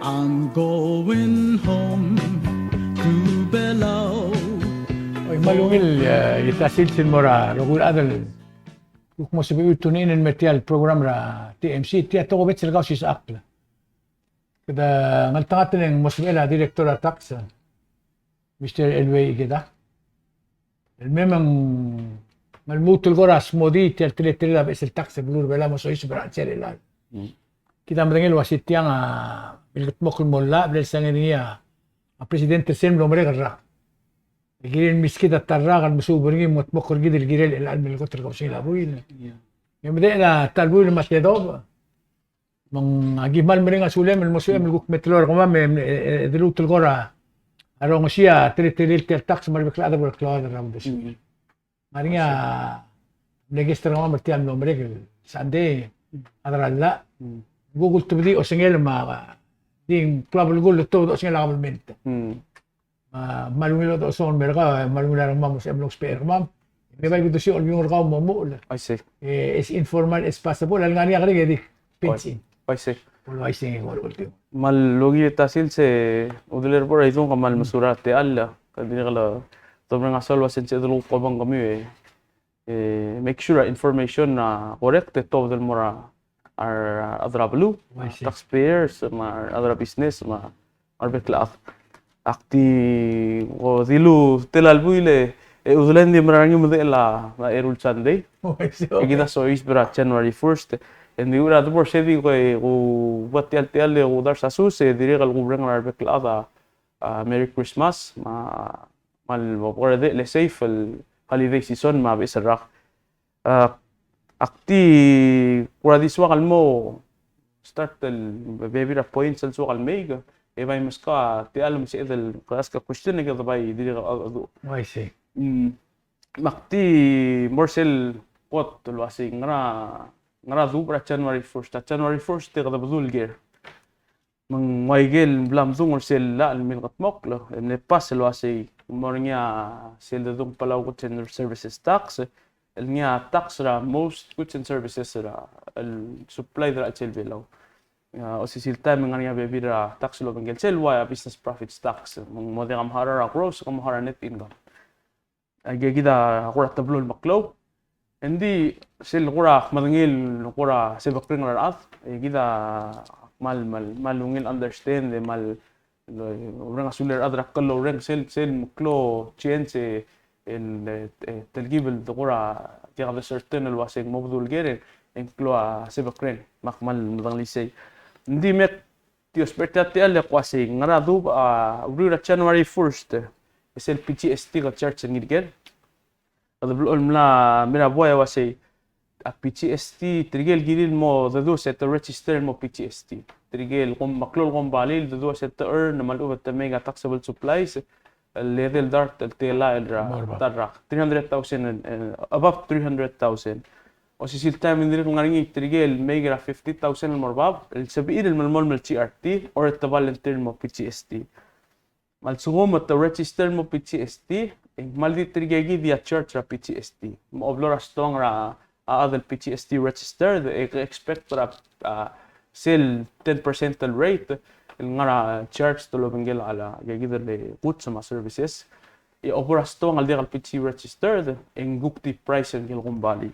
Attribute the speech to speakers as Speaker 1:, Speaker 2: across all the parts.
Speaker 1: I'm going home to Palau.
Speaker 2: Oy malungil itasilsin mo ra rogul adal kung mo sabi utunin en material program ra TMC ti ato ko bet sila Kausischakl. Kada ngaltangat ng mosbela director at Taxation Mr. Elway Ikeda. Memang malmutul ko ras modi ti tili la bes el tax blur bela mo so is brancher la. Kita mendengil wasit yang bilgot mo kul molla bel sangin niya a presidente sem lomre garra. Girin miskit at tarragan musubur ngi mot mokor gidil girel el almil kotter ko sila buin. Yung na talbuin mas kedob. Mang agimal mering asulem el mosem el guk metlor ko mam dilutul gora. Arong siya tili tax marbeklada bor klada ram des. Maringa register ko martiam lomre sande adralla. Google tubdi o singel ma ding trouble gul to o singel kabelmente. Malungil to son merka malungil ang mam sa blog spare mam. May bay gusto si yung rakaw mo mo.
Speaker 3: I see.
Speaker 2: As informal as possible al ngani akri gedi pinsin.
Speaker 3: I see.
Speaker 2: Wala ay singing wala ultimo.
Speaker 3: Mal logi tasil se uduler por ay ka mal masura te alla kadini kala tomra nga salwa sen se dulu ko bang kami make sure information na correct to del mora our other blue taxpayers ma other business ma arbekla akti o dilu telalbuile udulen di marangi mo la erul sunday igida so is bra January 1st en diura do por sedi ko wat tel o dar sasu se direga al gubrang arbekla Merry Christmas ma mal por de le safe el holiday season ma bisrak akti kura diswakal mo start el baby ra points al swakal mega e vai maska te alam si edel kaska question nga bay diri adu
Speaker 2: I see.
Speaker 3: makti morsel pot lo asi ngara du pra January 1st te kada budul ger mang maigel blam dung morsel la al min katmok lo ne pas lo asi mornya sel de dung Palau goods and services tax el niya tax ra most goods and services ra el supply ra chel below o sisil time nga niya bebira tax lo bangel sel wa business profits tax mo de kam hara gross kam hara net income age gida akura tablol maklaw hindi sel kura madangil kura sebakring ra at gida malungil understand mal orang asuler adra kallo reng sel maklo chance en telgibel dora tiga de certain el wasing mobdul geren en klo sebakren makmal madang lisay hindi met ti espertate al kwasi ngara du ura January 1st sel PGST ka church ngirger ada blol mla mira boya wasi a PGST trigel giril mo dadu set register mo PGST trigel kom maklol kom balil dadu set earn na malu at mega taxable supplies level dart tela elra tarra 300,000 above 300,000 o sisil time indiri kung ngaringi trigel mega 50,000 morbab el sabiir el malmol mal CRT or at volunteer mo PGST mal sugom at register mo PGST mal di trigegi via church ra PGST mo oblora strong ra other PGST registered expect para sell 10% rate el ngara charge to lobengel ala gagidar le goods sama services e opera strong al degal PG registered en gukti price en gil gumbali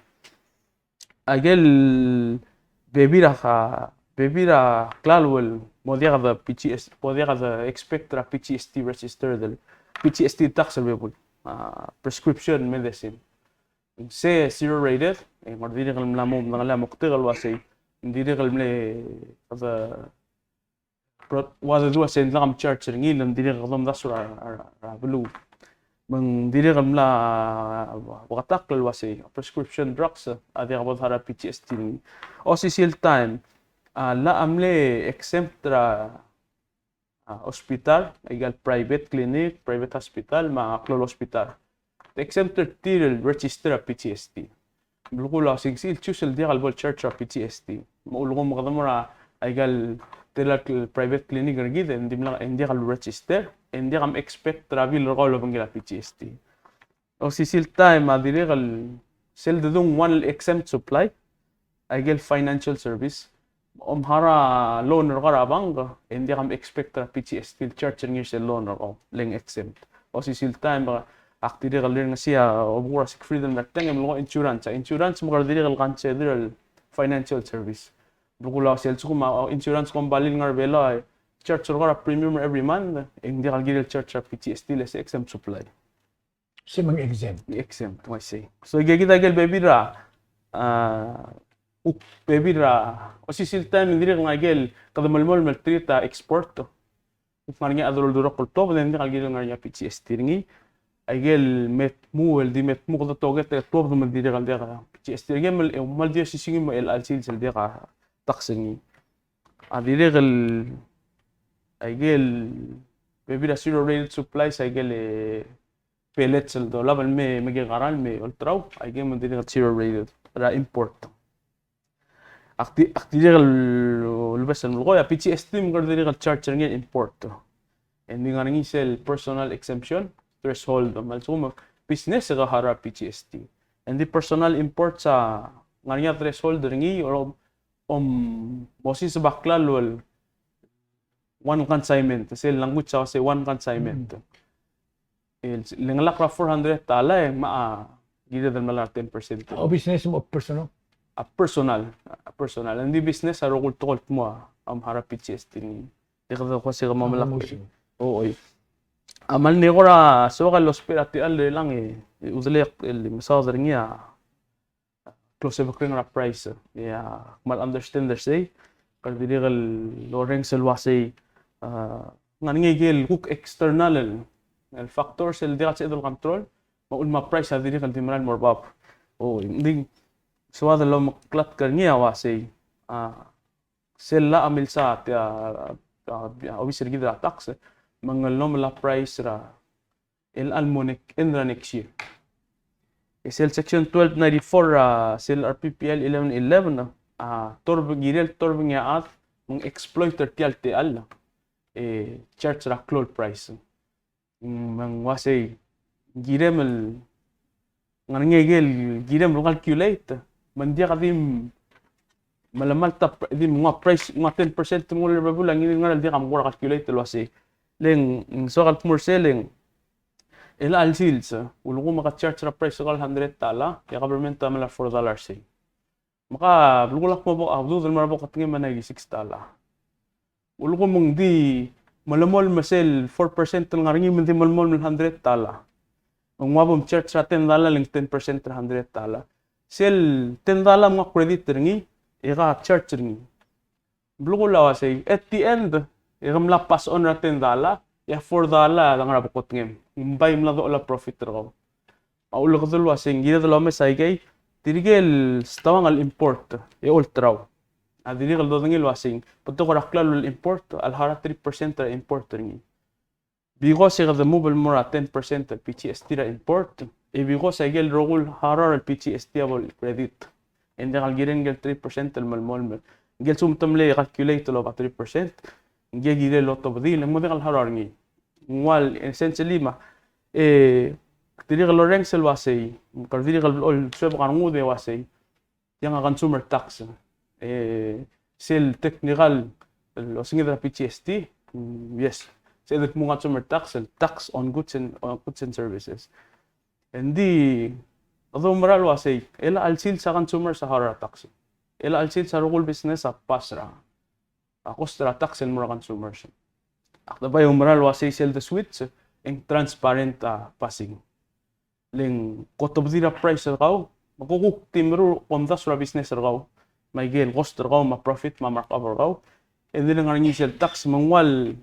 Speaker 3: agel bebira clalwel modiga the PGS modiga the expect ra PGST registered el PGST taxable prescription medicine se zero rated mardiri kal mlamom ngala muktigal wasi ndiri kal mle the wada dua sen lagam church ngil ndiri kal dasura blue mang ndiri kal mla wakatakal wasi prescription drugs adi kabod hara PGST OCCL time la amle exempt ra hospital egal private clinic private hospital ma klol hospital exempted title register a PGST. Blukula sigsil chusel dial bol church a PGST. Maulugom kadamora aigal tela private clinic gid hindi kal register hindi kam expect travel rolo bangila PGST. O sisil time adiregal sel dedung one exempt supply aigal financial service hara loaner ka rabang hindi kam expect ra PCST church ngir sa loaner ko leng exempt o si time ba aktidir ka lir nga siya obura si freedom na tengem lo insurance mo ka dire kal consider financial service bukula sel su ma insurance ko balil ngar bela church ra premium every month hindi ka gidel church ra PCST les exempt supply
Speaker 2: Si mga exempt.
Speaker 3: I say so kita gel baby ra baby ra o si time hindi nga gel kada malmol maltrita export to nga adol duro ko to hindi ka gidel nga PCST ngi ay gel met mu ko to get to do man dire ka PCST gel mal dia si singin mo LLC sel dia ka taxing dire gel ay gel baby ra zero rated supplies ay gel pellets el do laban me garal me ultra ay gel man dire zero rated ra import dire lubas ang ko ya PCST mo dire ka charge nga import hindi nga ngi sel personal exemption threshold mal so business ka harap PCST and the personal import sa nga threshold ngi or bosi sa bakla lol one consignment sel language sa say one consignment lenglak ra 400 tala gida dal mala 10%
Speaker 2: O business mo personal?
Speaker 3: Personal hindi business aro kulto mo harap PCST ni di ka ko siya mamalak oo amal ni ko ra so ka hospital lang uzalek masader niya close ba kring ra price mal understand say kal digal loreng selwasay ngigil cook external el factor sel digat sa idol control maul ma price diri kal timran more bab hindi so ada lo maklat kar niya wasay sel la amil sa obviously gida tax mga normal price ra el almonic in the next year sel section 1294 sel RPPL 1111 torbe nga at mga exploiter tial charge ra cloud price mang wasay giremel ngigel girem calculate mandia kadim malamal ta di mga price mga 10% mo lang nga di ka mo calculate wasay leng so more selling al sales ulo ko maka-charge ra price kal 100 tala ya government ta mala $4 say maka bulak mo ba abdo dal marabo katingin man 6 tala ulo ko mong di malamol masel 4% ng ngaringi man di malamol 100 tala ang mabom charge ra 10 tala lang 10% 100 tala sel 10 tala mga credit ringi ika charge ringi bulok lawa say at the end ikamla pass on ra 10 tala ya $4 lang ra bukot ngem imbay mla do la profit raw paulo ko dulwa sing gida do me say gay dirigel stawang al import ultra dirigel do ngil wasing pagto ko rakla al import al hara 3% ra import ringi bigo sig the mobile mora 10% al PCST ra import bigo sa gel rogul hara al PCST abol credit and kal giren gel 3% al malmol gel sumtam le calculate lo 3% gile lotto bdi le mo de kal harar ngi wal essentially ma dirigel loreng sel wasay kal dirigel ol seb kan ngude wasay yang consumer tax sel technical lo singida PCST yes say that mo consumer tax on goods and services hindi although maral wasay ela alsil sa consumer sa hara tax ela alsil sa local business sa pasra cost ra tax and more consumers akta ba yung maral wasay sell the switch and transparent passing ling kotobdira price raw makukuk timro kondas ra business raw may gain cost raw ma profit ma markup raw and then ang initial tax mangwal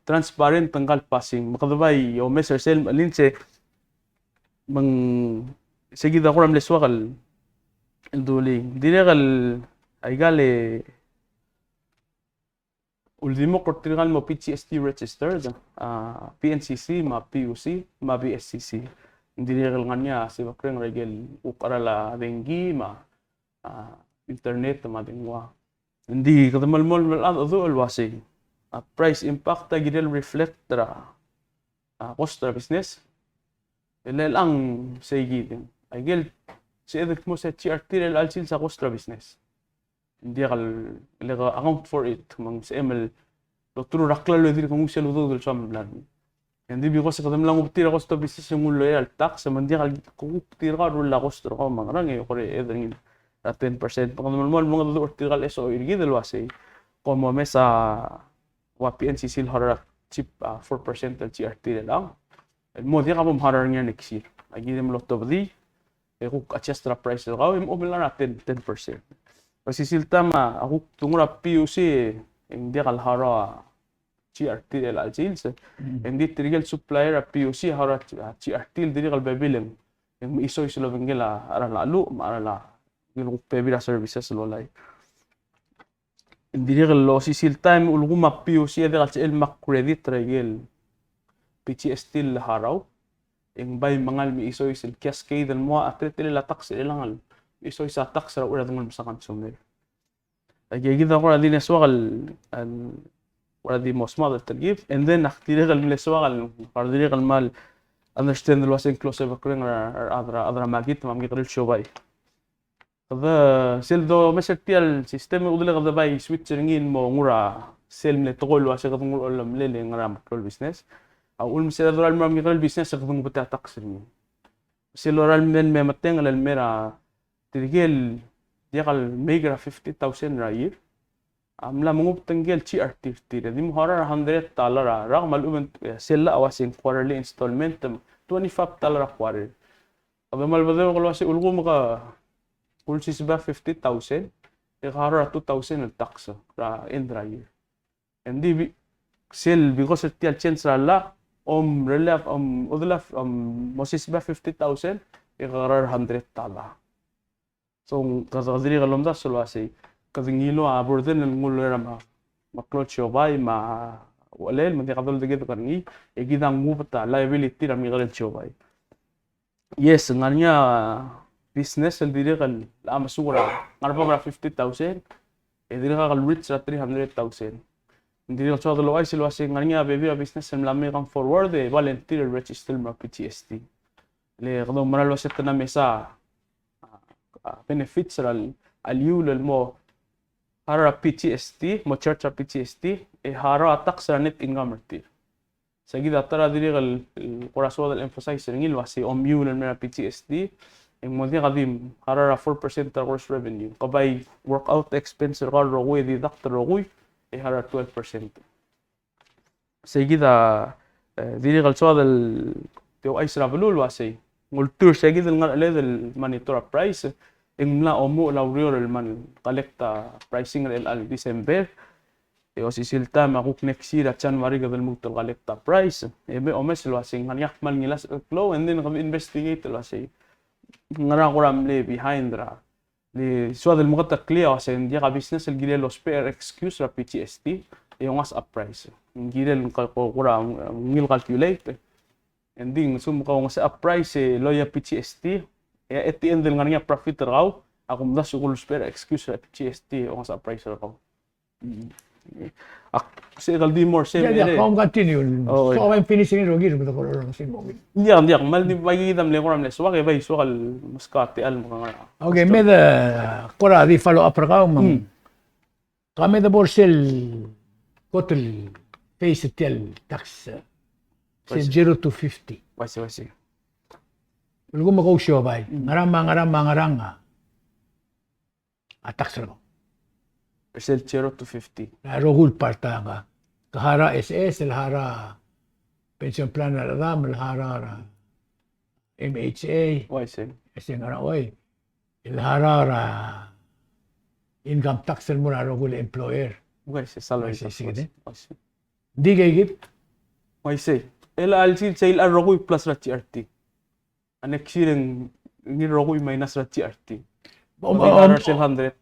Speaker 3: transparent tanggal passing makadabay o measure sell linse mang sige da ko ram leswakal duling diregal ay gale ultimo kortingal mo PCST registered PNCC ma PUC ma BSCC hindi regal nga niya si bakreng regel ukarala dengi ma internet ma dingwa hindi kadamalmol ado alwasi price impact gidel reflect ra cost ra business ang say gidin ay gel si edit mo sa CRT alsil sa cost ra business hindi kal account for it mang sa ML lo tru rakla lo dir kung siya lo dul sam plan hindi bi ko sa kadam lang uptira ko sa business yung loyal tax sa mandi kal kung uptira ka rula ko stro ko mangrang eh ko edring 10% pag normal mga do uptira kal SO irgi dalwasi ko mo mesa WPN sisil harak chip 4% al CRT lang mo di ka mo harar niya next year agi dem lot of the kung adjust na price ko im open lang natin 10%. Kasi silta ako tungura PUC hindi kalhara CRT algils hindi trigal supplier a PUC hara CRT dili kal bibileng yung isoy sila bengela ara lalu maarala yung pebira services lolay hindi kal si silta im ulguma PUC ade kal el mak credit regel PCST haraw yung bay mangal mi isoy sil cascade mo atretil la tax ilangal isoy sa tax ra ura dungol sa consumer ay gida ko din swakal wala di mo small tergif and then naktire kal mi swakal pardire kal mal understand the was inclusive occurring or other magit mam gikril shobay kada sel do mesetial system udle kada bay switchingin mo ngura sel mi tokol wa sa katungol olam lele ngara makol business أقول مثلا ذو المرة ميقال البيزنس يخدموا بتاع تقصير مثلا ذو المن ما متين على المرة ترجال ديقال ميجرا 50,000 راير عملا مو بتنجال تي ارتيفتي دي مهارة $100 رغم الأمن سلا أواسين quarterly installment $25 quarter أبدا ما البدو قالوا سي ألقوا مقا كل شيء سبعة 50,000 يخارا 2,000 التقص را إند راير عندي سيل because التيال chance لا relief udlaf mosisba 50,000 ikarar $100 so kadiri kalom da sulwasi kadingilo aburden ngulera maklot shobay ma walel mandi kadol deged karni egidang ngupta liability ram ngalel shobay yes nganya business el dire kal la masura ngarpa 50,000 edire kal rich 300,000 hindi ko sa dalawa sila kasi nganya baby business ang lami kang forward volunteer register mo PTSD le kung manalo sa na mesa benefits al yul mo hara PTSD mo church PTSD hara tax net income rate sa gida tara diri kal corazon del emphasize ngil wasi yul mo PTSD ang mo di kadim hara 4% gross revenue kabay workout expense ro rogoy deduct rogoy hara 12%. Seguida diri kal so del teo ay travelul wasi ngultur seguida ngal del monitor price ing la omo la real man collecta pricing al December e o sisilta makuk next year at January gadal mo collecta price e be omes wasi nganya mal ngilas flow and then investigate wasi ngara kuram le behind ra li suad el muqatta clear wasi ndi ka business el gile los per excuse ra PTSD yung as up price gile ko kura ngil calculate ending sum ko nga sa up price loya PTSD at the end del nga profit raw ako mda sugul spare excuse ra PTSD yung sa price raw kasi kaldi more same
Speaker 2: yeah kung continue so I'm finishing rogi rubuto ko ron sin mo
Speaker 3: yeah mal di magigidam le ko ram le so kay bay so kal muskati al mo nga
Speaker 2: okay med kora di follow up ra mang kami da borsel kotel face tel tax say 0 to 50
Speaker 3: wasi
Speaker 2: lugo mo ko show bay ngarang tax ra
Speaker 3: percent 0 to 50
Speaker 2: rohul parta nga kahara SS lahara pension plan na ladam lahara MHA
Speaker 3: wasi
Speaker 2: kasi nga oy lahara income tax mo na rohul employer
Speaker 3: wasi salary
Speaker 2: sige
Speaker 3: wasi
Speaker 2: di gigit
Speaker 3: wasi LLC sale rogoy plus ra TRT next year ng rogoy minus ra TRT $100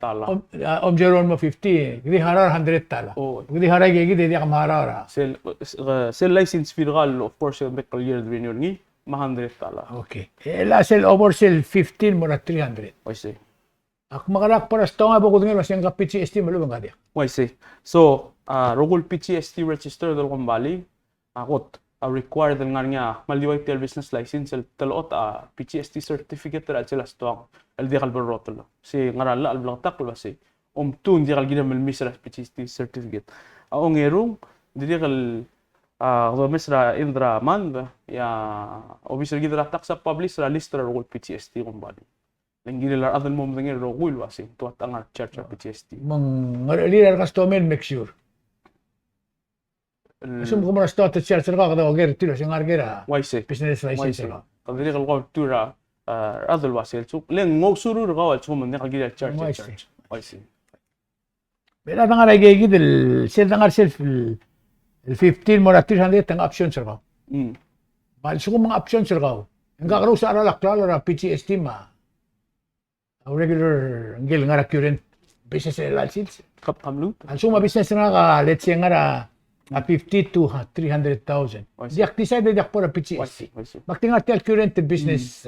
Speaker 2: Jeron mo 50 Gidi harar $100 Gidi haray gigi Didi ka maharara
Speaker 3: Sell license federal of course yung medical year renewal ni $100
Speaker 2: Okay la sell over sell 15 mura 300
Speaker 3: I see
Speaker 2: Ak makarak para sto nga bukod nga Masang ka PCST malubang ka diya
Speaker 3: I see So rogul PCST register dal kumbali akot required nga maliway tel business license talot PCST certificate ra sila stong el di kalbarotlo si ngarala al blog taklo si tun di kal gina mel misra PhD certificate. Ang erong di kal mesra indra manda ya obisra gidra taksa publish ra listra rogul PhD kumbali. Lenggilar adal mom dengir rogul wasi tuat angar charter PhD.
Speaker 2: Mang lider customer make sure. Asum ko mara start charter ka kada oger tiro singar gera.
Speaker 3: Waise.
Speaker 2: Business license ka.
Speaker 3: Kadiri kal ko tura adal wasi so leng ngok suru rawal so man kal gidra charter charge. Waise.
Speaker 2: Bela tangar ay gigidel sel tangar self el 15 mora 300 tang option sir ka. Bal suko mga option sir ka. Nga karo sa ara klaro ra PhD ma. Regular ngil nga current business license.
Speaker 3: Kap kamlut.
Speaker 2: Ang suma business nga ka let's say nga ra 50 to 300,000. Di ak decide dak por PhD. Magtingat tel current business.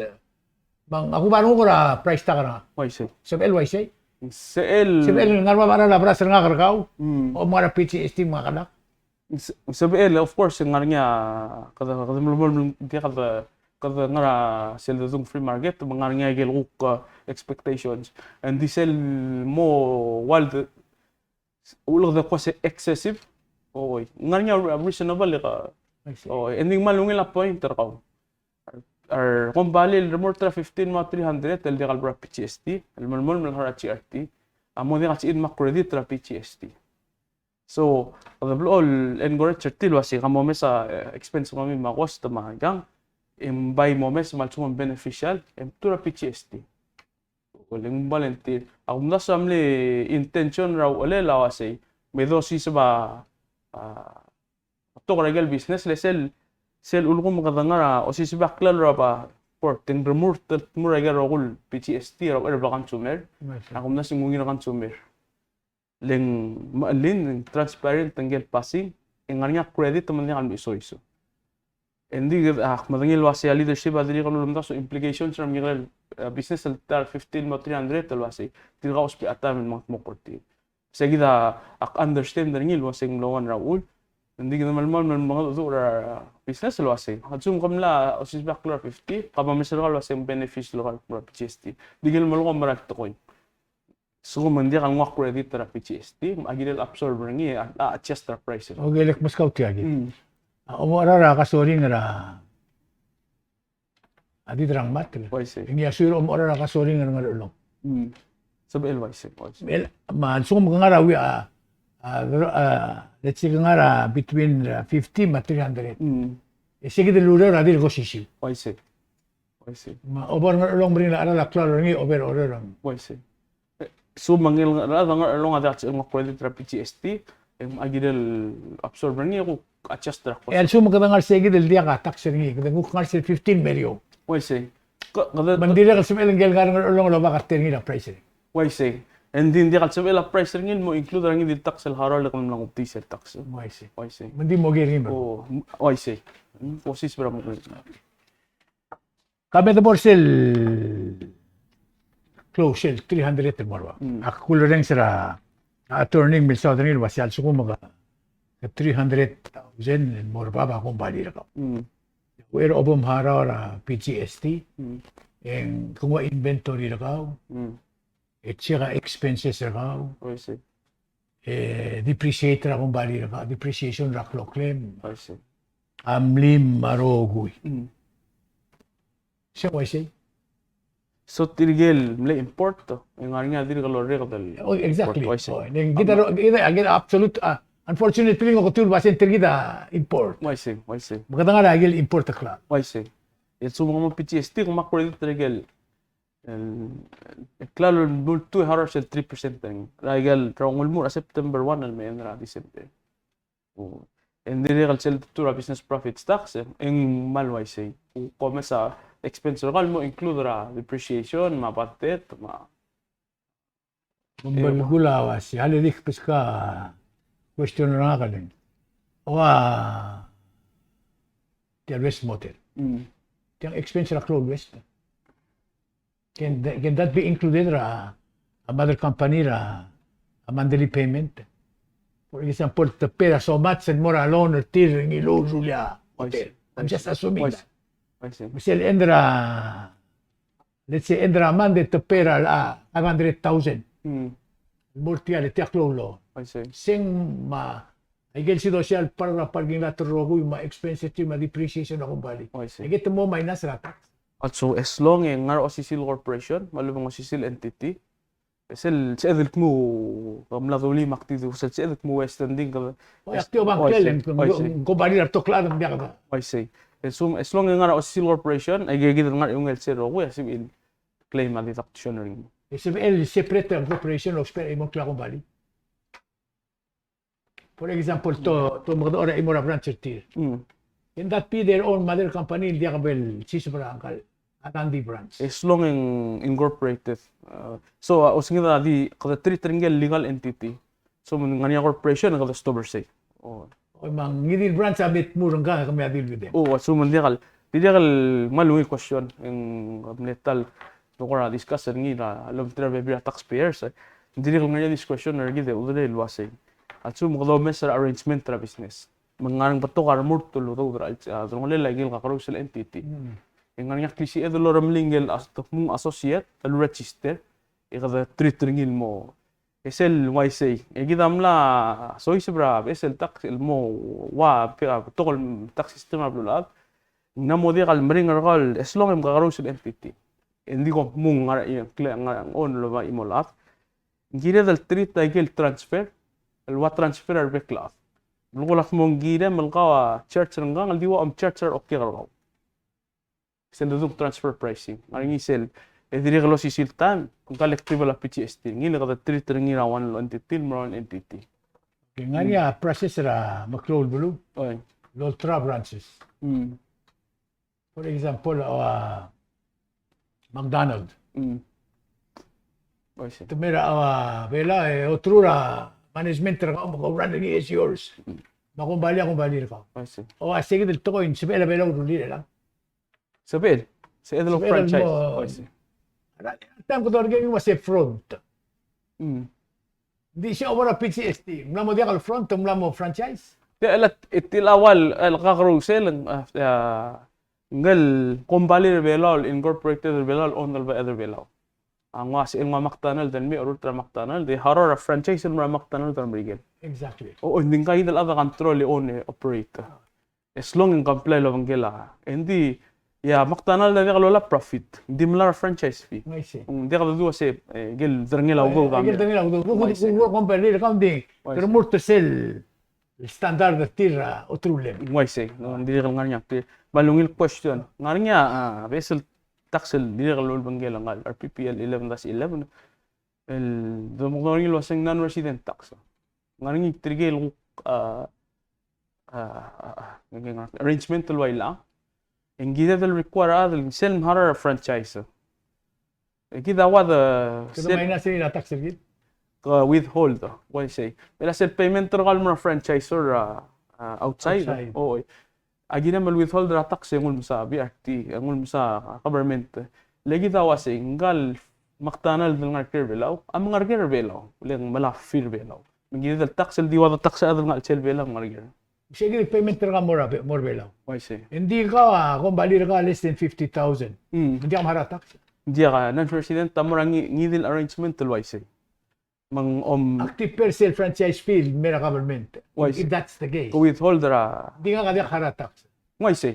Speaker 2: Bang ako ba ko ra price ta ka.
Speaker 3: Waise.
Speaker 2: Sab LYC.
Speaker 3: CL
Speaker 2: nga ba ra brasar nga karkaw. O mga PhD mga kalak.
Speaker 3: CL of course nga niya kada kada nga sel dung free market mga nga gel expectations and this sell mo wild ulo da quasi excessive oy nga niya reasonable ka ending malungil la pointer ka ar kung bali remor tra 15 ma 300 tel dekal bra PhD el malmol mal hara CRT amo di kasi in ma credit tra PhD so the all engore certil wasi kamo mesa expense kami ma cost ma gang buy moments malchum beneficial tura PhD uling volunteer ako na samle intention raw ule lawasay may dosis ba to regal business le sel ulko makadangara o si baklan ra ba for ten remove muraga rogul PhD raw ba consumer ako na singungin na consumer leng maalin transparent tanggel passing inganya credit man niya kan iso hindi madangil wasi leadership adili kan lumta so implications from yung business tar 15 mo 300 wasi tira uspi atam mga moporti segida ak understand dangil wasi nglawan raul hindi kita malmal mga dura business wasi hadsum kamla osis backlor 50 kama misal wasi benefits lokal pro PhD digil mal ko marak to coin so mandi kan ngwa credit tra PhD agil absorber ngi adjust the prices
Speaker 2: okay lek mas kauti agi umara ra kasori nga adi drang mat. Ini asuro umara ra kasori nga ulong.
Speaker 3: Sab LYC.
Speaker 2: Man so mga ra wi let's say nga ra between 50 and 300. Sige de lura ra dir go sisiu.
Speaker 3: YC.
Speaker 2: Ma over nga ulong bring ara la klaro ngi over order ram.
Speaker 3: YC. So mangil nga nga ulong ada ang credit ra PhD agidel absorber ngi ko adjust ra ko.
Speaker 2: So mga sige del dia ka tax ngi kada ko nga 15 meryo.
Speaker 3: YC.
Speaker 2: Mandira ka sumel ngel nga ulong lo ba ka ngi na price.
Speaker 3: YC. And din dia ka sumel la price ngil mo include ra ngi tax el haral lang lang diesel tax. YC.
Speaker 2: Mandi mo geri ba.
Speaker 3: Oh, YC. Posis bra mo.
Speaker 2: Kabe de borsel close 300 morwa. Akulo ring sira attorney mil sa dangil wasyal suko mga 300,000 morba ba kung bali ra ka. Where obom hara ra PGST en kung wa inventory ra ka. Et sira expenses ra ka. Depreciate ra kung bali ra ka. Depreciation ra claim. Amlim marogui. Siya wa say.
Speaker 3: So tirigel mle import to yung nga diri kalor dal.
Speaker 2: Oh exactly. Ning kita absolute unfortunately ko tur basin tirgida import.
Speaker 3: Why say?
Speaker 2: Maganda nga agil import ta kla.
Speaker 3: Why say? Et so mga PhD kung makredit tirigel klaro dul 200 3% tang. Ragel trongol mo September 1 al may ra December. Oh. And diri kal sel tura business profits tax ing malway say. Kung sa expense lokal mo include ra depreciation, mapatet,
Speaker 2: Gula was halilik piska question na ka din. Wa the West Motel. Yung expense ra Cloud West. Can that be included ra a mother company ra a monthly payment? For example, the pera so much and more alone or till ng ilo Julia Hotel. I'm just assuming that. Misal Endra, let's say Endra Monday to pera 500,000. Mortial tiak lolo.
Speaker 3: I see.
Speaker 2: Sing ma igel si social para parking lot rogo ma expensive ma depreciation ako bali.
Speaker 3: I see.
Speaker 2: Igit mo minus ra tax.
Speaker 3: At so as long as nga Osisil Corporation, malubang Osisil entity, sel sedel mo kamladuli maktido sel sedel mo Western din ka.
Speaker 2: O aktio bang klelen kung bali ra to klaro dia ka.
Speaker 3: I see. So as long as nga Osisil Corporation, ay gigit nga yung LC rogo, yasin claim a deduction ring.
Speaker 2: SML separate ang corporation of spare imong klaro bali. For example, to mga ora imo ra branch tier. In that be their own mother company, dia ka bel sisubra angkal atandi branch.
Speaker 3: As long as incorporated. So using na di kada treat legal entity. So nga niya corporation kada stubber say.
Speaker 2: O mang ngidil branch abit murang ka kami adil with them.
Speaker 3: Oh, so di kal malungi question yung netal no kora discuss ngi na alam tira be taxpayers. Hindi kal nga this question na gide udre luwasay. At so mga mes arrangement tra business. Mangarang bato karmur tulo to dra so ngale lagi ka carousel entity. Yung nga klisi edo loram lingel as to mong associate al register ikada treat ringil mo. Esel YC. Egidam la so isbra esel tax mo wa tokol tax system ablulat. Na modi kal mring kal as long as ka carousel entity. Hindi ko mong nga on lo ba imolat. Gire dal treat igel transfer الوا ترانسفير بكلاف نقول لك مون جيدا ملقاوا تشارتر نغان ديوا ام تشارتر اوكي غلو سيل دوك ترانسفير برايسينغ غاني سيل ادري غلو سي سيل تام قال لك تريبل بي تي اس تي ني لغا تريتر ني را وان انتيتي مرون انتيتي
Speaker 2: غانيا بروسيسور مكلول بلو
Speaker 3: اي
Speaker 2: l'ultra branches. For example, McDonald's. Tumira vela otrura management ra ko running is yours. Makumbali ka. O sige dito ko in sibela bela uduli lang.
Speaker 3: Sabel. Sa edlo franchise.
Speaker 2: Tam ko dorge yung mas front. Di siya over PCST. Mula mo diya kal front, mula mo franchise.
Speaker 3: Di alat itilawal kakarusel ngal kumbali rebelal incorporated rebelal on the other rebelal. Ang was in McDonald dan mi ultra McDonald di harora franchise in McDonald dan rigel.
Speaker 2: Exactly.
Speaker 3: O hindi kayo dal ada control on operator. As long as comply lo bangela. Hindi McDonald na kalola profit. Hindi mala franchise fee. Hindi ka do se gel drangela ugo
Speaker 2: gel drangela ugo company accounting. Pero more to sell standard de tira otrule.
Speaker 3: Why hindi ka nganya. Balungil question. Nganya vessel taxel dili ka lol banggela ngal RPPL 11-11 el domogno lo sang non-resident tax ngaring trigel arrangement tulway lang en gida del require adel sel mahara franchise gida wa the
Speaker 2: sel minus na tax gid
Speaker 3: withhold why say ela sel payment gal mo franchisor outside oh agi na mal withhold ra tax ngul sa BRT ngul sa government lagi daw ngal McDonald ng Kerbelaw ang mga Kerbelaw uling mala Ferbelaw magi dal tax di wa tax adal ngal Selbelaw ngar
Speaker 2: sige payment ra more belaw
Speaker 3: why say
Speaker 2: hindi ka kung bali ka less than 50,000 hindi ka mahara tax
Speaker 3: hindi ka non-resident tamurang ngidil arrangement why say mang
Speaker 2: active per sale franchise fee mera government if that's the case
Speaker 3: withhold ra
Speaker 2: di nga kada hara tax
Speaker 3: why say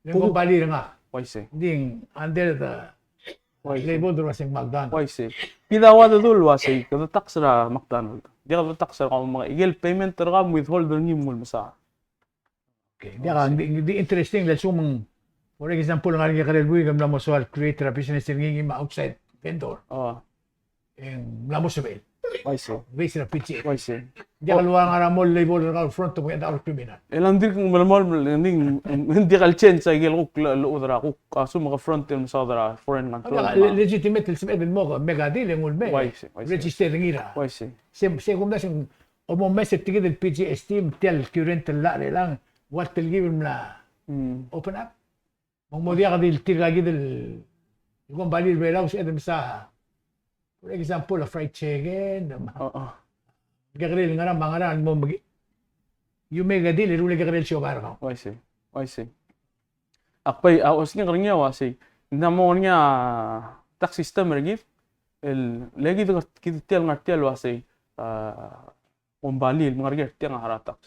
Speaker 2: kung bali nga
Speaker 3: why say
Speaker 2: ding under the label do rasing McDonald
Speaker 3: why say pidawa dul wasay kada tax ra McDonald di kada tax ra mga igel payment ra withhold ni mul masa
Speaker 2: okay di interesting dahil sumang for example nga nga karelbuy gamla mo so create a business ngingi ma outside vendor en la mo sabel
Speaker 3: why say
Speaker 2: base na pitch
Speaker 3: why say
Speaker 2: di kalwa nga mo label ra front to the criminal
Speaker 3: elang dir kung malmal hindi kal change sa igel ko udra ko kaso mga front yung sa dra foreign control
Speaker 2: legitimate sabel mo mega deal ngul me register ngira
Speaker 3: why say
Speaker 2: kung dasing o mo message tigid el PGST tel current la lang what will give him la open up mo dia ka dil tiragi del kung bali belaw sa for example, a fried chicken. Gagril nga na, mga mo yung mega deal, iruli gagril siya para ka.
Speaker 3: Why say? Akpay, awas nga karingya, wasi. Hindi mo nga tax system, ergif. lagi dengan kita tiang ngartial wasi umbalil mengargir tiang haratak.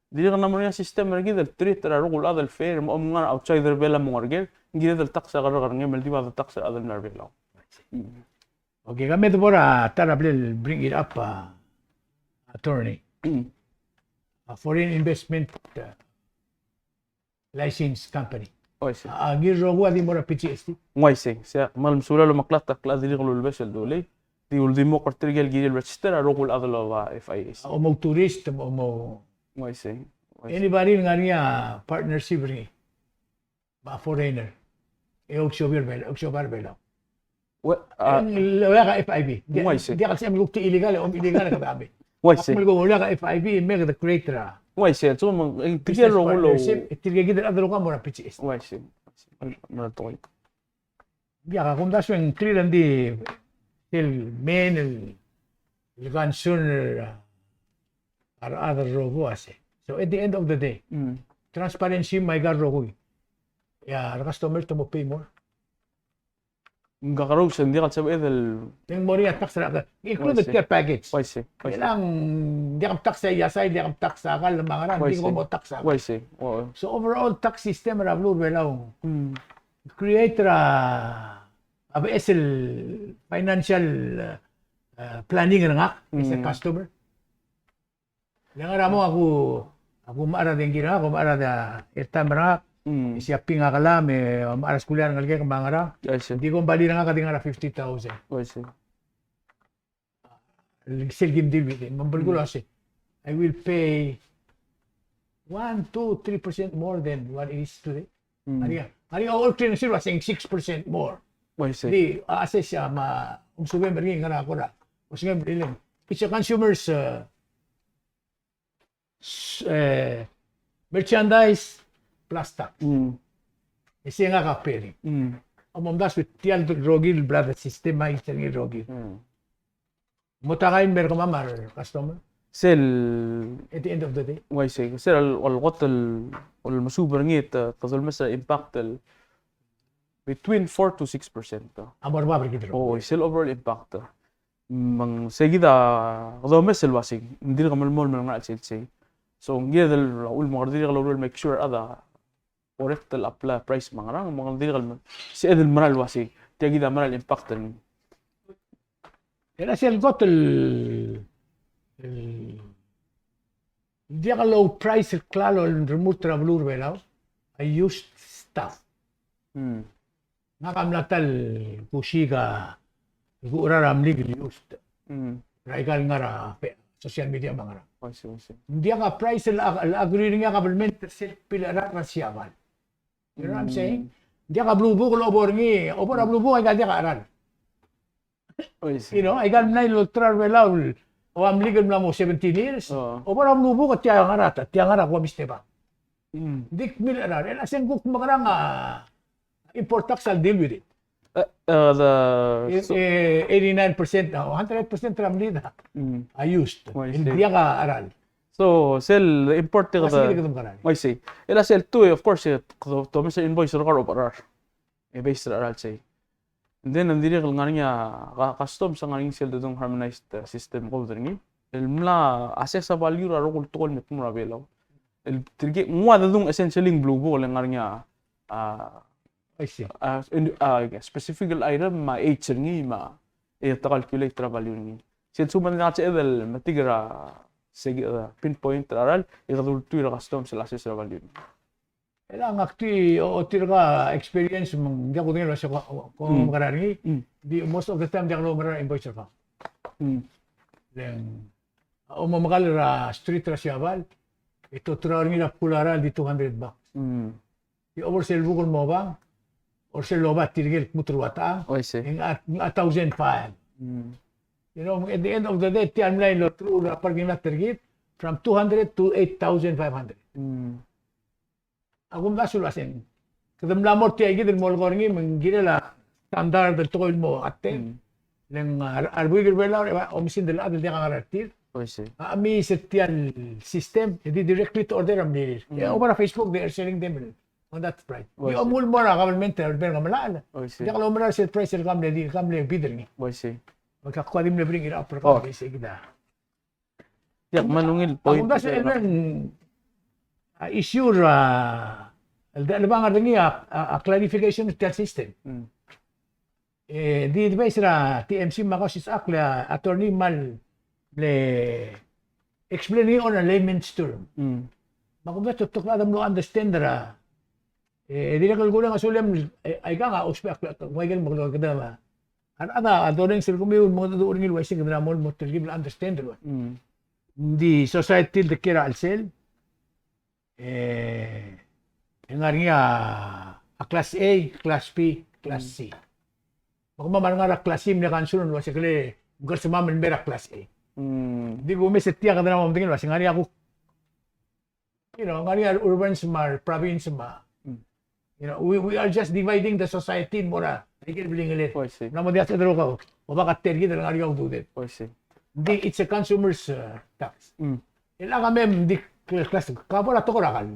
Speaker 3: Jadi kan namanya sistem lagi del treat terarugul adal fair mau mengar outsider bela mengargir gila del taksa karang ngemel di bawah taksa adal narbela.
Speaker 2: Okay, kami ito pora tarablil bring it up, attorney. Foreign investment license company.
Speaker 3: Oise.
Speaker 2: Giro gua di mora PCST.
Speaker 3: Oise. Saya malam sula lo maklat takla dili kalau lebesel dole. Di ultimo kartirgel gil register arugul adal wa FIS.
Speaker 2: O mo tourist o mo.
Speaker 3: Oise.
Speaker 2: Anybody nga niya partnership rin. Ba foreigner. Oksober bela. Wala ka FIB. Di kasi ang lukti illegal o illegal ka babi.
Speaker 3: Oise.
Speaker 2: Ako wala ka FIB make the creator.
Speaker 3: Oise. So mang tigel rogulo.
Speaker 2: Tigel gidel adal ka mora PCST.
Speaker 3: Oise. Malatoy.
Speaker 2: Ya kung daso yung clear di el men el concern para other rogo ase. So at the end of the day, transparency may gar rogo. Ya, the customer to mo pay more.
Speaker 3: Gakaroog sa hindi ka sabi edel.
Speaker 2: Yung mori at tax ra included care package.
Speaker 3: Oise.
Speaker 2: Kailang di ka tax sa yasay, di ka tax sa akal mga ran, di ko mo tax sa.
Speaker 3: Oise.
Speaker 2: So overall tax system ra blue belaw. Create ra ABSL financial planning nga as a customer. Yang mo ako maara din gina ako maara da airtime ra siya pinga kala me maara skulian nga kay kamangara. Hindi ko bali nga kading ara 50,000.
Speaker 3: Oise.
Speaker 2: Sel game deal with him. Mambal ko kasi I will pay 1, 2, 3% more than what it is today. Ari all train sila saying 6% more.
Speaker 3: Oise.
Speaker 2: Di assess siya umsugan bari nga na ako ra. Kasi nga bilang it's a consumer's merchandise plus tax. Isi nga ka peri. Amamdas with tial rogil brother system ay isang rogil. Mutakain mer kamamar customer.
Speaker 3: Sel
Speaker 2: At the end of the day.
Speaker 3: Oise. Sel القط المسوبر نيت تظل مثلا impact between 4 to 6%.
Speaker 2: Amor ba bari
Speaker 3: Oh, sel overall impact. Mang seguida قضوا مثل واسي ندير قمل مول من الناس يتسي. So نجد الأول مقدر يغلو make sure هذا correct الأبلا price مغران مقدر يغلو سيد المرال واسي تجد المرال impact.
Speaker 2: Era sel got di low price claro el remove travelur belaw. I used stuff. Nakamlatal kusiga guraram legal used. Raigal ngara social media mangara. Hindi ka price agree nga government sel pilara rasyaban. You know what I'm saying? Hindi ka blue book lo borngi, obor blue book ay ka aral. You know, I got 9 ultra belaw. O am legal mo 17 years. Obor blue book at tiya ngara ko misteba. Dik milara, and asen guk magarang import tax I'll deal with it.
Speaker 3: The
Speaker 2: 89% now, 100% ramlida. I used. Hindi ka aral.
Speaker 3: So, sell import the I see. Ela sell too, of course, to miss invoice or operar. E base I'll say. And then ang diri nga niya custom sa nga sell dong harmonized system ko diri. El mla assess sa value ra ko tol met mo rabelo. El tirgi mo dong essentially blue ball nga niya
Speaker 2: I see.
Speaker 3: Specific item ma H ngi ma calculate ra value ngi. Sin suman nga sa edel matigra pinpoint aral igadul tu ra custom sa assess ra value.
Speaker 2: Elang akti o tirga experience mong di ako din sa kung makarani. Most of the time di ako lumara invoice ka. Then o mamakal street ra siya ito trawar nila pulara di $200. Di oversell bukol mo bang or sell loba tirgil mutruwata.
Speaker 3: I see.
Speaker 2: Yung 1,500. You know, at the end of the day, tiyan nila yung true na parking lot tirgil from 200 to 8,500. Ako masulasin. Kadam lamor tiya gid mo lorngi mangila standard del toil mo atte. Nang arbugir bela o misin del adel dia ngaratir. Ami setian system hindi directly to order am nil. Ya over Facebook they are selling them on that price. Yo amul mo na government order nga malala. Dia kalau mara set price kam le bidder ni. Magkakuha din na bring it up for
Speaker 3: Oh.
Speaker 2: Kausischakl Ikeda.
Speaker 3: Yak manungil
Speaker 2: Ako
Speaker 3: point.
Speaker 2: da sa issue ano ba nga rin a clarification of that system. Di ba isra TMC Kausischakl attorney mal le explaining on a layman's term. Makumda tutok na adam no understand di na kalgulang asulam ay ka nga uspek may gan maglo kada ma. Ada adoring sir kumi mo do ring ilwasing kada mo mo tergib understand lo. Di society de kira alsel nga a class A, class B, class C. Makumma nga class C na kansulon wasi kale bukan sama membera class A. Di ko may setia kada na mo tingin wasi nga ako nga urban smart province ma. We are just dividing the society in mora. Ikil biling ulit. Namo diya sa daro ka. O baka tergi dalang ariyaw dudet. It's a consumer's tax. Ila kami di class kapo na to ko rakal.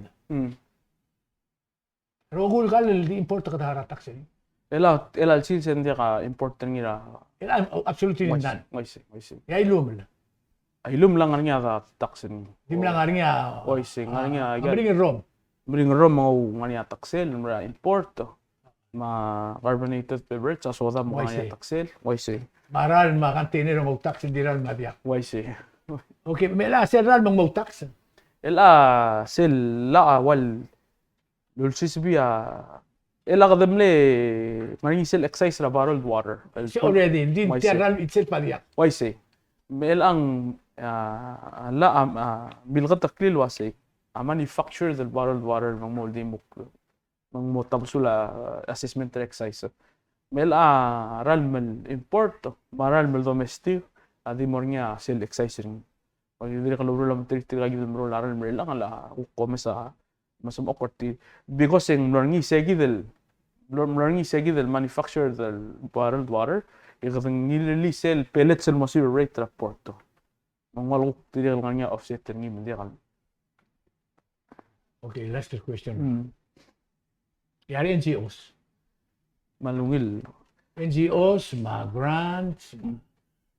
Speaker 2: Rogul kal di import ka dahara tax.
Speaker 3: Ela silsen dia ka important ngira.
Speaker 2: Ila absolutely none.
Speaker 3: Oise.
Speaker 2: Ya ilum.
Speaker 3: Ilum lang nga da taxin.
Speaker 2: Dim lang nga.
Speaker 3: Oise nga
Speaker 2: Bring rom.
Speaker 3: Bring rom nga nga taxel mra import. Ma carbonated beverage sa soda mo nga taxel. Oise.
Speaker 2: Maral ma container mo tax hindi ral madiak.
Speaker 3: Oise.
Speaker 2: Okay, mela seral mo tax.
Speaker 3: Ela sel la wal lulsisbiya ela kadam le ngani sel excise ra bottled water.
Speaker 2: So already hindi seral itself madiak.
Speaker 3: Oise. Mel ang la bilgat taklil wasi manufacture the bottled water ng moldi muk ng motabsula assessment excise. Mel ral mel import maral mel domestic adi mornya sel excise ring. Pag hindi ka luro lang tri lagi mo laran mel lang ala ko mesa masum okorti because ang morngi segidel manufacture the bottled water ikatang nilili sel pellets el masir rate rapporto. Ang walok tidal nga offset ni hindi kan.
Speaker 2: Okay, last question. Yari NGOs.
Speaker 3: Malungil.
Speaker 2: NGOs, grants.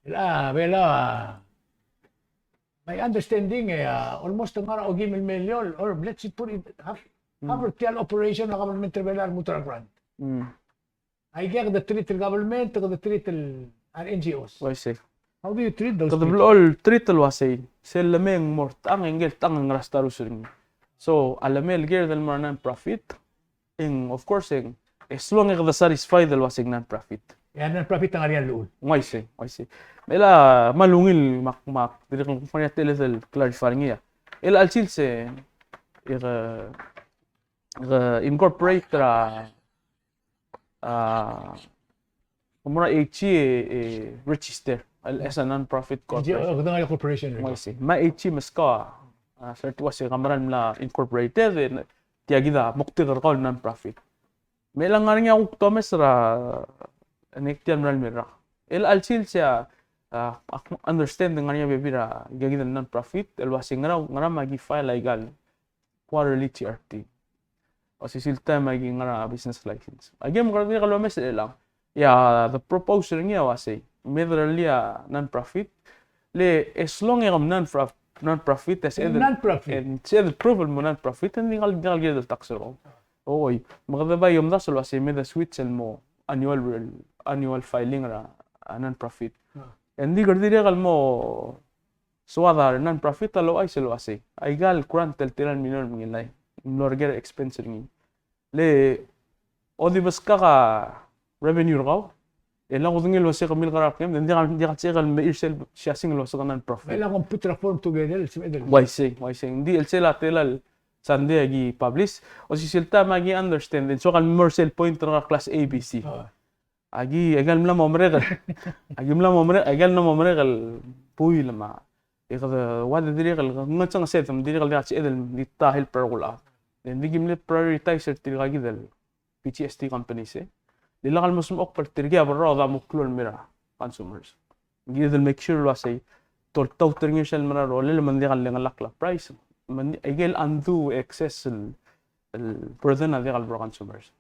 Speaker 2: Bela, my understanding almost nga og million or let's put it half real operation na government tribunal mutual grant. I get the treat the government to the treat NGOs.
Speaker 3: I see.
Speaker 2: How do you treat those?
Speaker 3: Kada all treat wasi sel lameng mort ang engel tang rastarusin. So alamel ger del mar non-profit of course as long as the satisfy del wasig non-profit.
Speaker 2: Yan non-profit ang ariyan luul.
Speaker 3: I see. Mela malungil mak dire kung kanya telesel clarify niya. El alsil se incorporate kumura register as a non-profit corporation.
Speaker 2: NGO corporation.
Speaker 3: Ma maska certi wasi kamaran la incorporated tiagida mukti karkol non-profit. May lang nga niya ako Thomas ra nektian ral mira. El alsil siya understand nga niya bebira gagida non-profit el wasi nga magi file legal quarterly TRT. O sisilta magi nga business license. Again mo kasi kalomes lang. Yeah, the proposal niya wasi literally non-profit le as long as non-profit as
Speaker 2: non-profit
Speaker 3: and say the approval mo non-profit hindi ka get the tax ro. Oy, magdaba yung dasol wasi may the switch mo annual filing ra non-profit. Hindi ka dire kal mo suwadar non-profit alo ay selo wasi. Ay gal kurang tilan milyon ngilay. Lorger expense ring. Le odi bas ka revenue raw. Elang ko ngil wasi kamil karap kem hindi ka tsekal may irsel siya single wasi ka non-profit.
Speaker 2: Kailangan kong put reform together.
Speaker 3: Why say hindi el sela telal sande agi publish o si silta magi understand so kan more sell point ra class ABC. Agi egal mla momregal. Egal na momregal puy lama. Ikada wad dirigal ngatsang set dirigal da si edel ditahil per gula. Then digimle prioritize tirgagi del PTSD companies Lilakal mo sumok per tirgia barra da muklol mira consumers. Gidel make sure wasi toltaw tirngir sel mira ro lele mandi kal lakla price. Mandi egel undo excess el burden na digal bro consumers.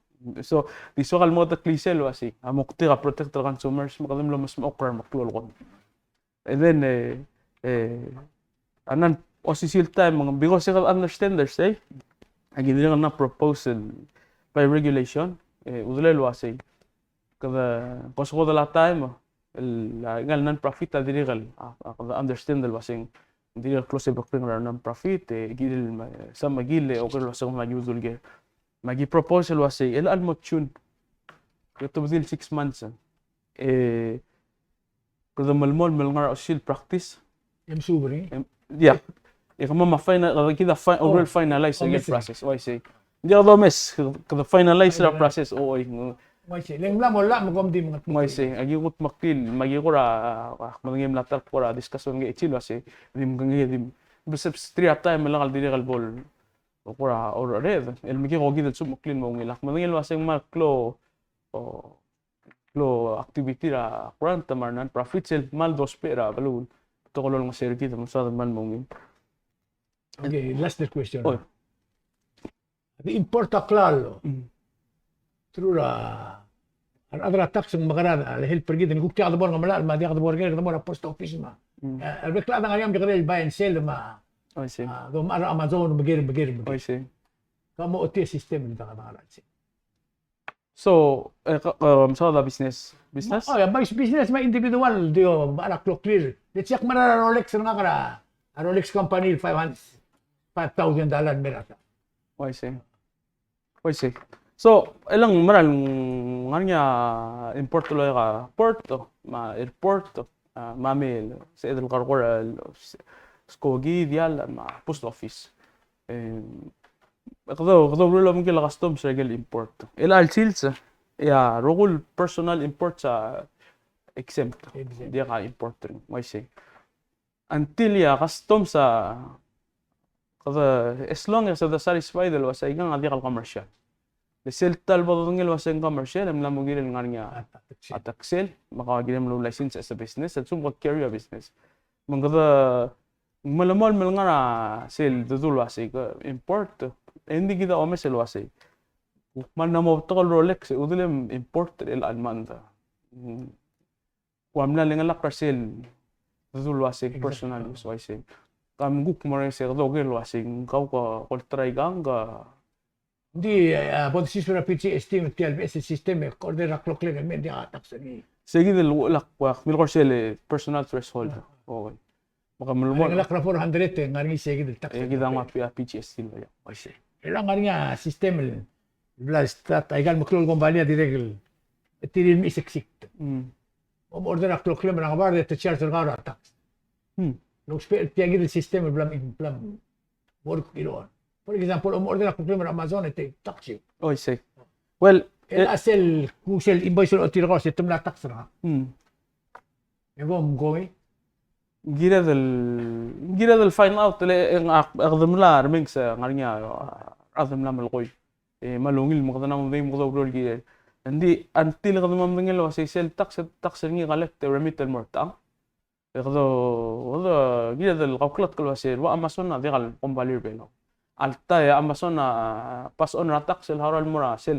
Speaker 3: So di so kalmo ta klise lo asi amok tira protect the consumers makadam lo mas maokrar maklol kon. And then anan osisil time mga because you understanders agi dira na proposal by regulation udle lo asi kada kosko da la time gal non profit diri gal kada understand lo asing diri close ba kring non profit gil sa magile o kero sa mga usual ge magi proposal lo asi el almotun ito budil 6 months kada malmol malngar osil practice
Speaker 2: Subri.
Speaker 3: yeah kama ma-final kita overall finalize the process why say hindi ako mes kada finalize the process
Speaker 2: Why say leng lam wala mo kom di mga
Speaker 3: why say agi ut makil magi ko ra manangim latar ko ra discussion ge ichilo say dim gangi dim bisap street time lang al diri kal bol ko ra or red el migi ko gid sum maklin mo ngilak manangil waseng maklo activity ra kurang tamarnan profit sel mal dos pera balun to kolol ng serkit mo sa man mo ngin.
Speaker 2: Okay, last question.
Speaker 3: Oy.
Speaker 2: The importa claro. True الأذرع تاكس مغران على هيلبر جدا يقول تاخذ بورغ ملال ما تاخذ بورغ غير دمر بوست اوفيس ما البكلا هذا اليوم بغير الباين سيل ما
Speaker 3: I see.
Speaker 2: دوم امازون بغير
Speaker 3: I see.
Speaker 2: كما اوتي سيستم اللي تاخذ على
Speaker 3: So so the business
Speaker 2: يا بايش بيزنس ما individual ديو على كلو كلير لتشيك مرة رولكس نغرا رولكس كومباني $5,000 مرة
Speaker 3: I see. So ilang maral nganya import lo ka porto ma airport mamil sa idul karkora skogi dial ma post office kado lo mo kila customs regel import ila sales ya rogul personal import sa exempt dia ka importer may say until ya customs sa kada as long as the satisfied lo sa igang adi kal commercial Lesel tal badungil waseng commercial am lamo gilil ngarnya Taxation makagilem lo license as a business at sum carry a business mangada malamol ngara sel dudul wasig import hindi kita omesel wasig man namo tol Rolex udilem import el almanda wamna lengalak sel dudul wasig personal use wasig kam guk mare se dogel wasig kau ka koltray ganga
Speaker 2: دي بود سيسورا بي تي اس تي تي ال اس سيستم كوردر كلوك لين من دي تاكسني
Speaker 3: seguid lak milkor sel personal threshold okay maka
Speaker 2: mo la 400 ngani seguid el tax
Speaker 3: kita nga PGS sila ya kasi
Speaker 2: ilang ngani system bla stat egal مكلول كومبانيا دي ريجل تيرين مي سكسيك order كلوك لين من بعد تشارج الغار تاكس لو سبيل تيجي السيستم بلا ورك يلون For example, order ako kung Amazon ito tax you.
Speaker 3: Oh, I see. Well,
Speaker 2: asel kusel invoice o tiro kasi tumla tax ra. Ego mgoy.
Speaker 3: Gira del find out le agdam la arming sa ngarinya agdam la malkoy. Malungil mo kada namo day mo daw rol gira. Hindi until kada mamdingil was sel tax ngi collect remitter more tang. Kado gira del calculate kalo sir wa Amazon na digal compiler belo. Alta ya Amazon na pas on ratak sel haral mura sel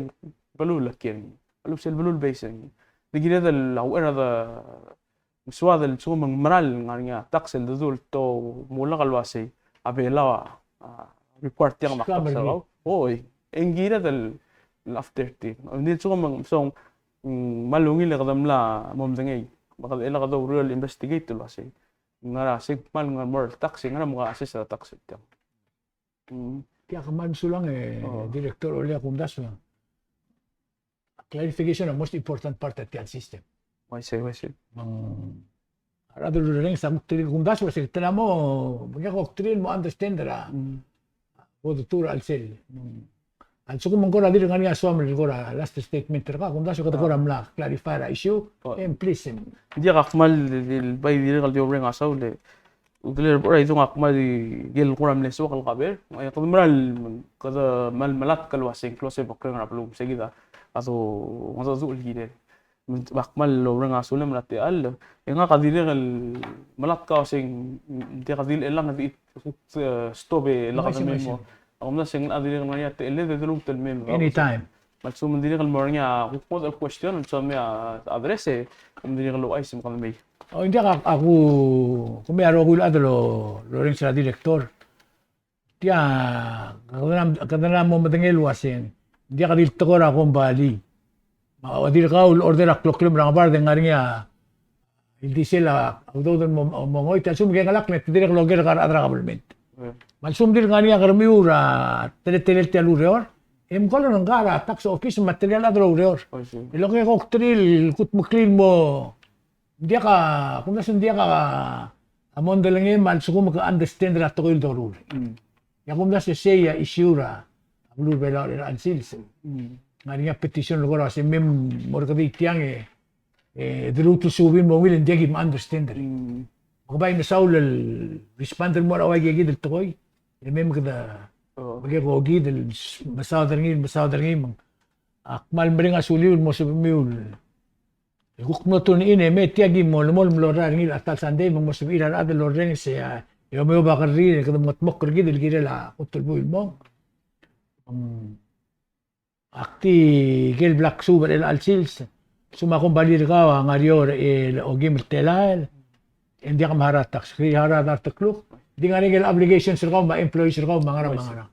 Speaker 3: balul lakin balul sel balul basing digire del awera da miswa del sum maral nganya taxel dul to mula kalwasi abela report yang makasalaw oy engira del after ti nil sum song malungi le kadam la momdengay baka ila ka daw real investigator wasi ngara sig mal ngar more tax ngara mga assess sa tax ti
Speaker 2: Kaya kaman sulang director ulit akong daso. Clarification ang most important part at yan system.
Speaker 3: Why say?
Speaker 2: Rather ring sa muktirin kung daso kasi tala mo mga koktrin mo understand ra. O tutura al sel. Al so kung mangkora dito nga suamel ko ra last statement ka kung daso ka ko ra clarify ra issue and please.
Speaker 3: Dia kakmal dil bay dil kal ring asaw le Ugilir po ito nga kumali gil kuram leso kal kaber. Ay kadumral kada malat kalwasing close bakre nga plum seguida. Ato nga zul gide. Bakmal lo nga sulam lati al. Nga kadili kal malat ka sing di kadili lang di stobe la kadami mo. Ako na sing adili nga ya te le de dulum tel mem.
Speaker 2: Anytime.
Speaker 3: Malso mendiri kal mornya hukmo al question so me address mendiri kal ay sim kan may.
Speaker 2: O hindi ako kung may araw ko lo rin sa direktor. Tiya kadana mo madangel wasin. Hindi ka dito ko ra akong bali. Mawadir ka order a clock lim rangabar den ngarinya. Hindi sila doon mo ngoy ta sum kay kalak net direk logger ka adra government. Malsum dir ngarinya karmiura tele telur em ko lang gara tax office material adro reor. Ilo kay koktril kut mo clean mo. Dia ka kung nasun dia ka amon dalangin mal suko maka understand ra to il dorul. Ya kung nasa siya isura blue bela ila ansils. Ngarinya petition lo ra se mem mor ka di tiang druto subin mo will dia gi understand. Magabay na saul responder mo ra way gi dil toy. Mem kada bagi ko gidel masader ngin akmal mring asuliul mo sa miul hukmo to ni ine met yagi mo mlorar ngil atal sande mo sa ira adel lorren se yo me bakari kada motmok gidel gidela utul buil mo akti gel black super el alsils suma kon balir ka ngarior el ogim telal hindi ka maharat tax hara dar takluk di nga nigel obligation sir ko ma employees sir ko mga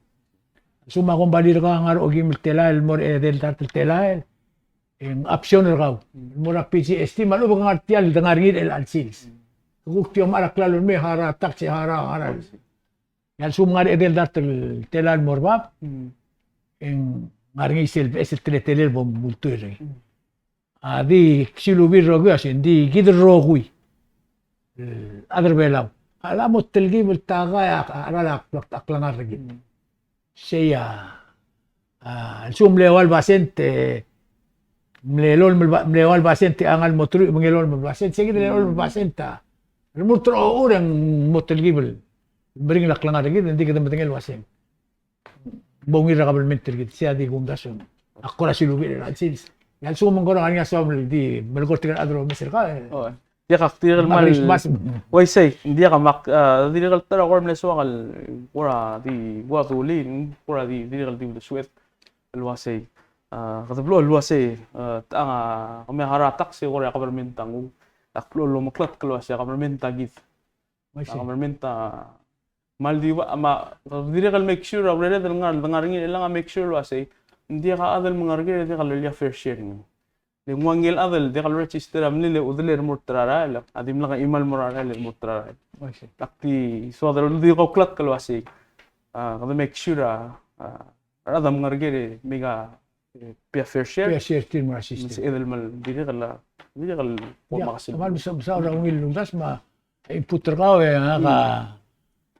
Speaker 2: suma kung balir ka nga ogim telal mor del telal en option raw mora PCST malu nga artial dangar ngid el alsils kuktiyo mara klalo me hara taxi hara yan sum nga del telal morbab en ngaringi el telel bom multuire adi silubir rogas di gidrogui adar belaw alam mo telgi bultaga arala aklangar gid siya sumlewal basente mlewal basente angal motru mngelol basente sige lewal basenta motru orang motel gibel bring laklangar gid hindi kita matingel wasen bongi ra kabelment gid siya di gumdason ako ra silubi ra sils yan sumong ko nga sa di melgortigan adro miser ka
Speaker 3: dia kaktir mal way say dia ka mak dia kal tara ko mle so kal pura di gua tulin pura di kal di sweat alwasay kadablo alwasay tanga kami haratak si ora government tangu taklo lo maklat kalwasay government tagit government mal di ma dia kal make sure already dengar ngi lang make sure wasay dia ka adal mangarge dia kal ya fair share Lingwangil adal dia kalau register amnile udeler murtrara la adim lang imal murara le murtrara takti so adal di ko klat kalau asik kada make sure adam ngargere mega fair share
Speaker 2: tin mo assist
Speaker 3: edel mal dia kal makasil
Speaker 2: mal bisa orang ngil lundas ma putra ka ka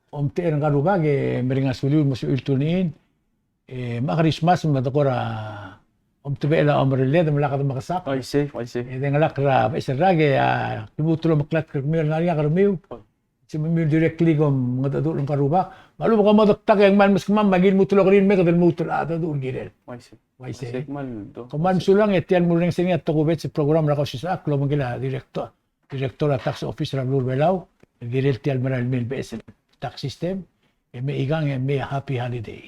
Speaker 2: omter ngaruga ge meringas uliul mo ultunin makarismas madakora tubela omrele de malakad makasak
Speaker 3: I see
Speaker 2: de ngalakra israge kibutulo maklat kermil ngariya kermil simimil directly kom ngadadul ng karuba malu ka madaktak yang man mas magin mutulo rin me kadal mutul adadul girel
Speaker 3: I see mal do
Speaker 2: kuman sulang etian mo ring singa to kubet sa program ra Kausischakl mangila director tax office ra Blue Belaw girel tial maral mil bes tax system me igang me happy holiday